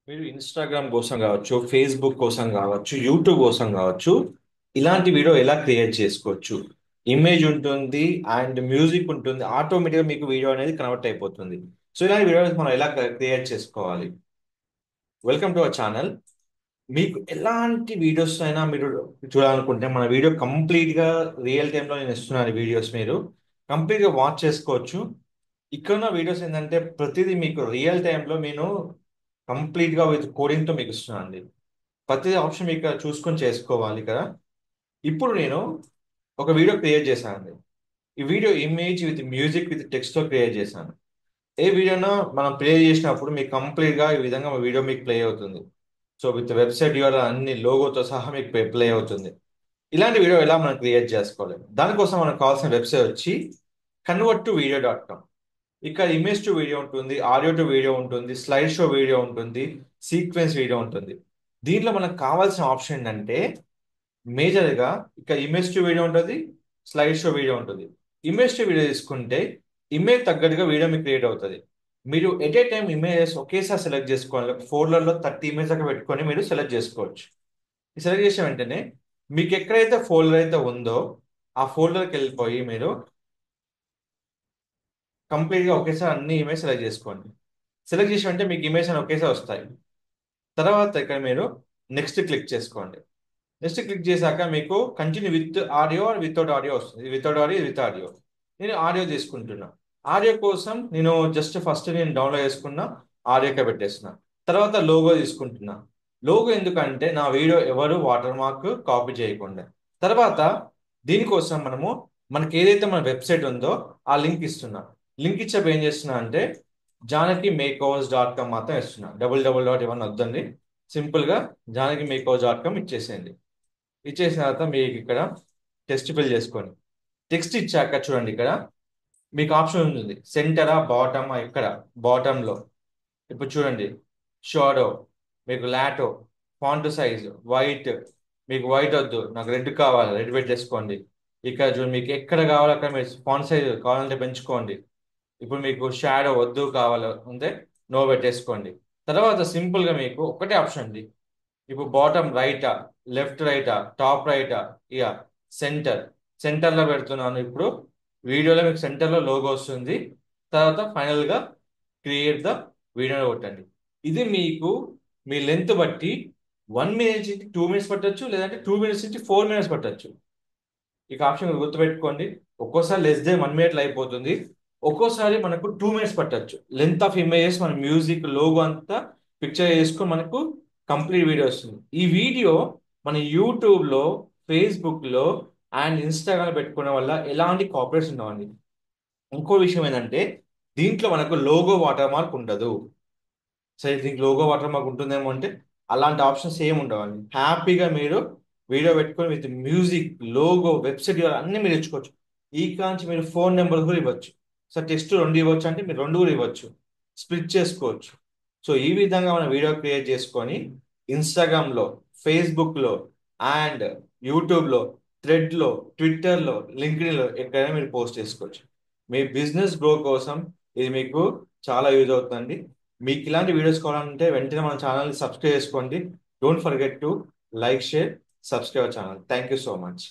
మీరు ఇన్స్టాగ్రామ్ కోసం కావచ్చు, ఫేస్బుక్ కోసం కావచ్చు, యూట్యూబ్ కోసం కావచ్చు, ఇలాంటి వీడియో ఎలా క్రియేట్ చేసుకోవచ్చు. ఇమేజ్ ఉంటుంది అండ్ మ్యూజిక్ ఉంటుంది, ఆటోమేటిక్గా మీకు వీడియో అనేది కన్వర్ట్ అయిపోతుంది. సో ఇలాంటి వీడియోస్ మనం ఎలా క్రియేట్ చేసుకోవాలి. Welcome to our channel. మీకు ఎలాంటి వీడియోస్ అయినా మీరు చూడాలనుకుంటే మన వీడియో కంప్లీట్గా రియల్ టైంలో నేను ఇస్తున్నాను. వీడియోస్ మీరు కంప్లీట్గా వాచ్ చేసుకోవచ్చు. ఇక్కడ ఉన్న వీడియోస్ ఏంటంటే ప్రతిదీ మీకు రియల్ టైంలో నేను కంప్లీట్గా విత్ కోడింగ్తో మీకు ఇస్తున్నాను అండి. ప్రతి ఆప్షన్ మీకు ఇక్కడ చూసుకొని చేసుకోవాలి ఇక్కడ. ఇప్పుడు నేను ఒక వీడియో క్రియేట్ చేశాను అండి. ఈ video image with music with టెక్స్ట్తో క్రియేట్ చేశాను. ఏ వీడియోనో మనం ప్లే చేసినప్పుడు మీకు కంప్లీట్గా ఈ విధంగా వీడియో మీకు ప్లే అవుతుంది. సో విత్ వెబ్సైట్ యూఆర్ఎల్ అన్ని లోగోతో సహా మీకు ప్లే అవుతుంది. ఇలాంటి వీడియో ఎలా మనం క్రియేట్ చేసుకోవాలి, దానికోసం మనకు కావాల్సిన వెబ్సైట్ వచ్చి convert2video.com. ఇక్కడ ఇమేజ్ టు వీడియో ఉంటుంది, ఆడియో టు వీడియో ఉంటుంది, స్లైడ్ షో వీడియో ఉంటుంది, సీక్వెన్స్ వీడియో ఉంటుంది. దీంట్లో మనకు కావాల్సిన ఆప్షన్ ఏంటంటే మేజర్గా ఇక్కడ ఇమేజ్ టు వీడియో ఉంటుంది, స్లైడ్ షో వీడియో ఉంటుంది. ఇమేజ్ టు వీడియో తీసుకుంటే ఇమేజ్ తగ్గట్టుగా వీడియో మీకు క్రియేట్ అవుతుంది. మీరు ఎట్ ఏ టైం ఇమేజెస్ ఒకేసారి సెలెక్ట్ చేసుకోవాలి. ఫోల్డర్లో 30 ఇమేజ్ దాకా పెట్టుకొని మీరు సెలెక్ట్ చేసుకోవచ్చు. ఈ సెలెక్ట్ చేసిన వెంటనే మీకు ఎక్కడైతే ఫోల్డర్ అయితే ఉందో ఆ ఫోల్డర్కి వెళ్ళిపోయి మీరు కంప్లీట్గా ఒకేసారి అన్ని ఇమేజ్ సెలెక్ట్ చేసుకోండి. సెలెక్ట్ చేసి అంటే మీకు ఇమేజ్ అని ఒకేసారి వస్తాయి. తర్వాత ఇక్కడ మీరు నెక్స్ట్ క్లిక్ చేసుకోండి. నెక్స్ట్ క్లిక్ చేశాక మీకు continue with audio without audio వస్తుంది. Without audio with audio. నేను ఆడియో తీసుకుంటున్నా. ఆడియో కోసం నేను జస్ట్ ఫస్ట్ నేను డౌన్లోడ్ చేసుకున్న ఆడియోకే పెట్టేస్తున్నా. తర్వాత లోగో తీసుకుంటున్నా. లోగో ఎందుకంటే నా వీడియో ఎవరు వాటర్ మార్క్ కాపీ చేయకుండా. తర్వాత దీనికోసం మనకి ఏదైతే మన వెబ్సైట్ ఉందో ఆ లింక్ ఇస్తున్నా. లింక్ ఇచ్చేప్పుడు ఏం చేస్తున్నా అంటే janaki makeovers.com మాత్రం ఇస్తున్నా. డబుల్ ఇవన్నీ వద్దండి. సింపుల్గా janaki makeovers.com ఇచ్చేసేయండి. ఇచ్చేసిన తర్వాత మీకు ఇక్కడ టెక్స్ట్ ఫిల్ చేసుకోండి. టెక్స్ట్ ఇచ్చాక చూడండి ఇక్కడ మీకు ఆప్షన్ ఉంటుంది, సెంటరా బాటమా. ఇక్కడ బాటంలో ఇప్పుడు చూడండి షాడో, మీకు లాటో, ఫాంట్ సైజ్ వైట్. మీకు వైట్ వద్దు, నాకు రెడ్ కావాలి, రెడ్ పెట్టేసుకోండి. ఇక్కడ చూడండి మీకు ఎక్కడ కావాలో అక్కడ మీరు ఫాంట్ సైజ్ కావాలంటే పెంచుకోండి. ఇప్పుడు మీకు షాడో వద్దు కావాలి ఉంటే నో పెట్టేసుకోండి. తర్వాత సింపుల్గా మీకు ఒకటే ఆప్షన్ ఉంది. ఇప్పుడు బాటమ్ రైటా, లెఫ్ట్ రైటా, టాప్ రైటా, ఇక సెంటర్. సెంటర్లో పెడుతున్నాను. ఇప్పుడు వీడియోలో మీకు సెంటర్లో లోగో వస్తుంది. తర్వాత ఫైనల్గా క్రియేట్ ద వీడియో కొట్టండి. ఇది మీకు మీ లెంత్ బట్టి 1 మినిట్ నుంచి 2 మినిట్స్ పట్టొచ్చు, లేదంటే 2 మినిట్స్ నుంచి 4 మినిట్స్ పట్టొచ్చు. ఇక ఆప్షన్ గుర్తుపెట్టుకోండి. ఒక్కోసారి లెస్ దెన్ 1 మినిట్లో అయిపోతుంది, ఒక్కోసారి మనకు 2 మినిట్స్ పట్టొచ్చు. లెంత్ ఆఫ్ ఇమేజెస్ మన మ్యూజిక్ లోగో అంతా పిక్చర్ చేసుకొని మనకు కంప్లీట్ వీడియో వస్తుంది. ఈ వీడియో మన యూట్యూబ్లో, ఫేస్బుక్లో అండ్ ఇన్స్టాగ్రామ్ పెట్టుకోవడం వల్ల ఎలాంటి కాపరేట్స్ ఉండవండి. ఇంకో విషయం ఏంటంటే దీంట్లో మనకు లోగో వాటర్ మార్క్ ఉండదు. సరే దీనికి లోగో వాటర్ మార్క్ ఉంటుందేమో అంటే అలాంటి ఆప్షన్స్ ఏమి ఉండవండి. హ్యాపీగా మీరు వీడియో పెట్టుకొని విత్ మ్యూజిక్, లోగో, వెబ్సైట్ అన్ని మీరు ఇచ్చుకోవచ్చు. ఈ కాంచి మీరు ఫోన్ నెంబర్ కూడా ఇవ్వచ్చు. సో టెక్స్ట్ 2 ఇవ్వచ్చు అంటే మీరు 2 కూడా ఇవ్వచ్చు. స్ప్లిట్ చేసుకోవచ్చు. సో ఈ విధంగా మనం వీడియో క్రియేట్ చేసుకొని ఇన్స్టాగ్రామ్లో, ఫేస్బుక్లో అండ్ యూట్యూబ్లో, థ్రెడ్లో, ట్విట్టర్లో, లింక్డ్ఇన్లో ఎక్కడైనా మీరు పోస్ట్ చేసుకోవచ్చు. మీ బిజినెస్ గ్రో కోసం ఇది మీకు చాలా యూజ్ అవుతుందండి. మీకు ఇలాంటి వీడియోస్ కావాలంటే వెంటనే మన ఛానల్ని సబ్స్క్రైబ్ చేసుకోండి. Don't forget to like, share, subscribe channel. Thank you so much.